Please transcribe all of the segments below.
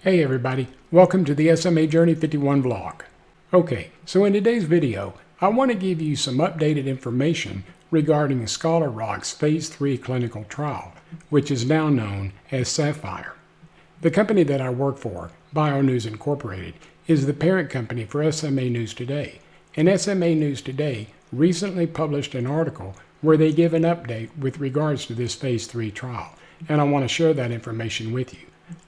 Hey everybody, welcome to the SMA Journey 51 vlog. Okay, so in today's video, I want to give you some updated information regarding Scholar Rock's Phase 3 clinical trial, which is now known as SAPPHIRE. The company that I work for, BioNews Incorporated, is the parent company for SMA News Today, and SMA News Today recently published an article where they give an update with regards to this Phase 3 trial, and I want to share that information with you.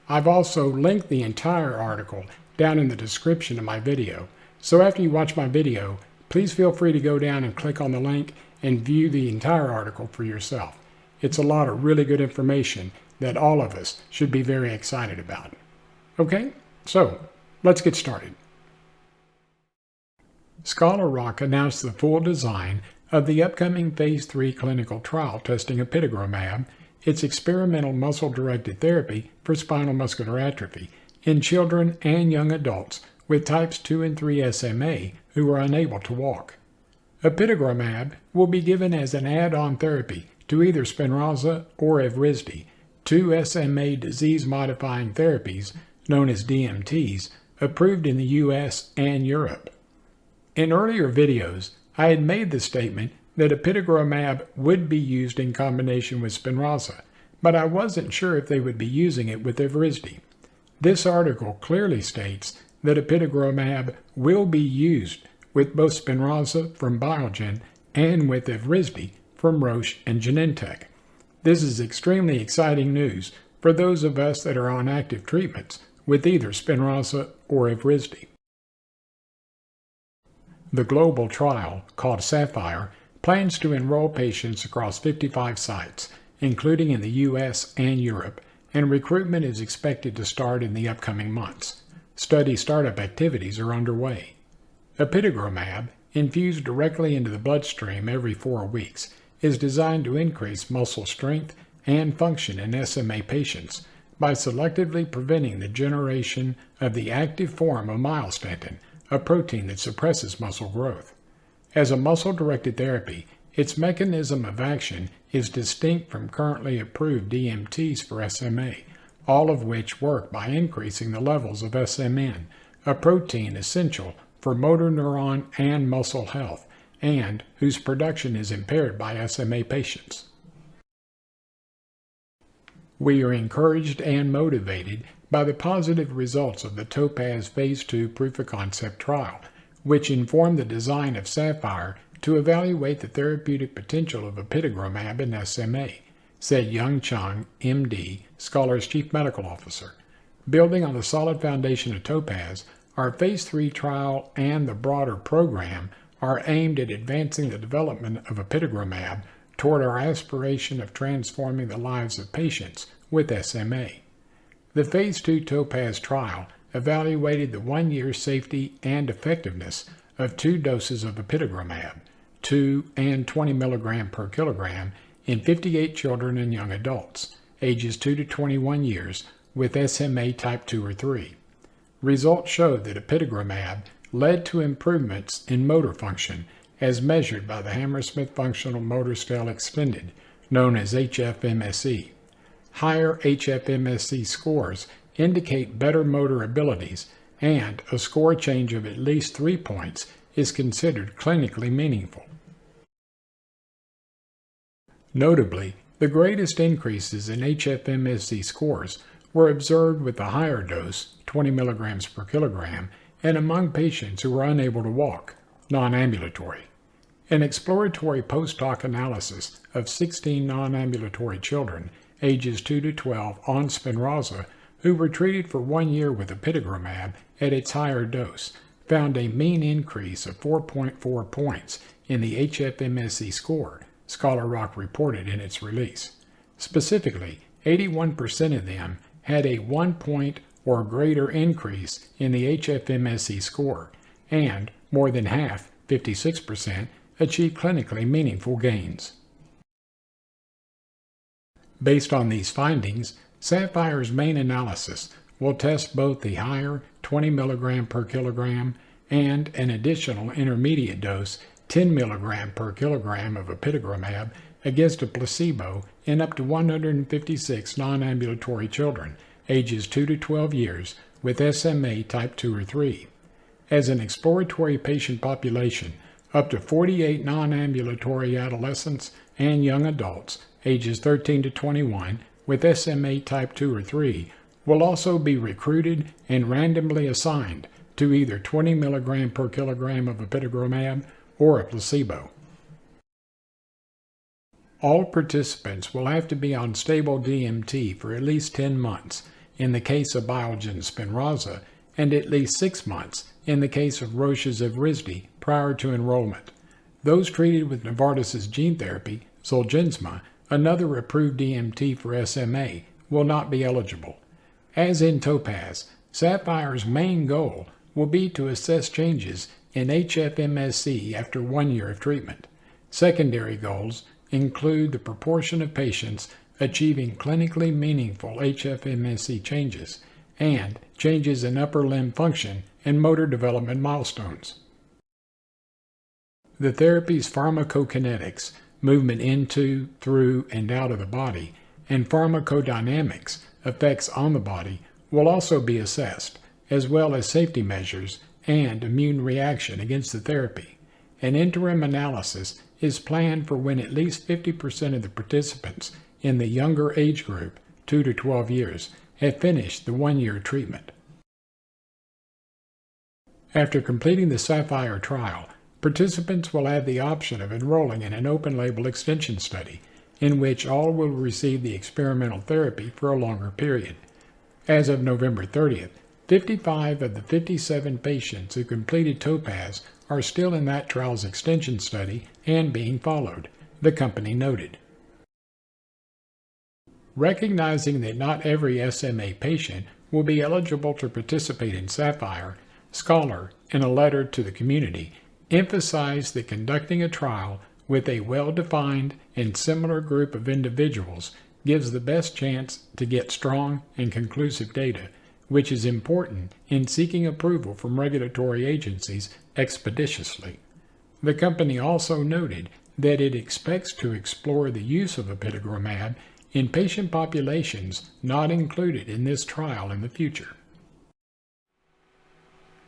I've also linked the entire article down in the description of my video, so after you watch my video, please feel free to go down and click on the link and view the entire article for yourself. It's a lot of really good information that all of us should be very excited about. Okay, so let's get started. Scholar Rock announced the full design of the upcoming Phase 3 clinical trial testing Apitegromab, its experimental muscle-directed therapy for spinal muscular atrophy, in children and young adults with types 2 and 3 SMA who are unable to walk. Apitegromab will be given as an add-on therapy to either Spinraza or Evrysdi, two SMA disease-modifying therapies known as DMTs, approved in the US and Europe. In earlier videos, I had made the statement that Apitegromab would be used in combination with Spinraza, but I wasn't sure if they would be using it with Evrysdi. This article clearly states that Apitegromab will be used with both Spinraza from Biogen and with Evrysdi from Roche and Genentech. This is extremely exciting news for those of us that are on active treatments with either Spinraza or Evrysdi. The global trial, called SAPPHIRE, plans to enroll patients across 55 sites, including in the US and Europe, and recruitment is expected to start in the upcoming months. Study startup activities are underway. Apitegromab, infused directly into the bloodstream every 4 weeks, is designed to increase muscle strength and function in SMA patients by selectively preventing the generation of the active form of myostatin, a protein that suppresses muscle growth. As a muscle-directed therapy, its mechanism of action is distinct from currently approved DMTs for SMA, all of which work by increasing the levels of SMN, a protein essential for motor neuron and muscle health, and whose production is impaired by SMA patients. We are encouraged and motivated by the positive results of the TOPAZ Phase 2 proof-of-concept trial, which informed the design of SAPPHIRE to evaluate the therapeutic potential of Apitegromab in SMA, said Young Chung, MD, Scholar's Chief Medical Officer. Building on the solid foundation of TOPAZ, our Phase 3 trial and the broader program are aimed at advancing the development of Apitegromab toward our aspiration of transforming the lives of patients with SMA. The Phase 2 TOPAZ trial evaluated the 1-year safety and effectiveness of 2 doses of Apitegromab, 2 and 20 mg per kilogram, in 58 children and young adults, ages 2 to 21 years, with SMA type 2 or 3. Results showed that Apitegromab led to improvements in motor function as measured by the Hammersmith Functional Motor Scale Extended, known as HFMSE. Higher HFMSE scores indicate better motor abilities, and a score change of at least 3 points is considered clinically meaningful. Notably, the greatest increases in HFMSE scores were observed with the higher dose, 20 mg per kilogram, and among patients who were unable to walk, non-ambulatory. An exploratory post-hoc analysis of 16 non-ambulatory children, ages 2 to 12, on Spinraza, who were treated for 1 year with Apitegromab at its higher dose, found a mean increase of 4.4 points in the HFMSE score, Scholar Rock reported in its release. Specifically, 81% of them had a 1 point or greater increase in the HFMSE score, and more than half, 56%, achieved clinically meaningful gains. Based on these findings, SAPPHIRE's main analysis will test both the higher 20 mg per kilogram and an additional intermediate dose 10 mg per kilogram of Apitegromab against a placebo in up to 156 non-ambulatory children, ages 2 to 12 years, with SMA type 2 or 3. As an exploratory patient population, up to 48 non-ambulatory adolescents and young adults, ages 13 to 21, with SMA type 2 or 3, will also be recruited and randomly assigned to either 20 mg per kilogram of Apitegromab or a placebo. All participants will have to be on stable DMT for at least 10 months in the case of Biogen's Spinraza and at least 6 months in the case of Roche's Evrysdi prior to enrollment. Those treated with Novartis's gene therapy, Zolgensma, another approved DMT for SMA, will not be eligible. As in Topaz, SAPPHIRE's main goal will be to assess changes in HFMSE after 1 year of treatment. Secondary goals include the proportion of patients achieving clinically meaningful HFMSE changes and changes in upper limb function and motor development milestones. The therapy's pharmacokinetics, movement into, through, and out of the body, and pharmacodynamics, effects on the body, will also be assessed, as well as safety measures and immune reaction against the therapy. An interim analysis is planned for when at least 50% of the participants in the younger age group, 2 to 12 years, have finished the 1-year treatment. After completing the SAPPHIRE trial, participants will have the option of enrolling in an open-label extension study, in which all will receive the experimental therapy for a longer period. As of November 30th, 55 of the 57 patients who completed Topaz are still in that trial's extension study and being followed, the company noted. Recognizing that not every SMA patient will be eligible to participate in SAPPHIRE, Scholar, in a letter to the community, emphasized that conducting a trial with a well-defined and similar group of individuals gives the best chance to get strong and conclusive data, which is important in seeking approval from regulatory agencies expeditiously. The company also noted that it expects to explore the use of Apitegromab in patient populations not included in this trial in the future.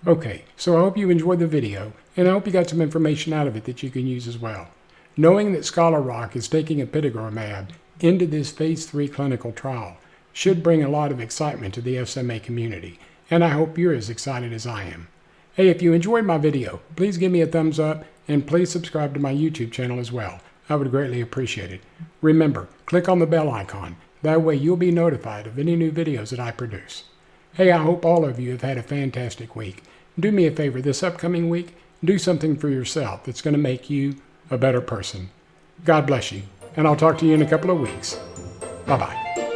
Okay, so I hope you enjoyed the video, and I hope you got some information out of it that you can use as well. Knowing that Scholar Rock is taking Apitegromab into this Phase 3 clinical trial should bring a lot of excitement to the SMA community, and I hope you're as excited as I am. Hey, if you enjoyed my video, please give me a thumbs up, and please subscribe to my YouTube channel as well. I would greatly appreciate it. Remember, click on the bell icon. That way you'll be notified of any new videos that I produce. Hey, I hope all of you have had a fantastic week. Do me a favor this upcoming week, do something for yourself that's going to make you a better person. God bless you, and I'll talk to you in a couple of weeks. Bye-bye.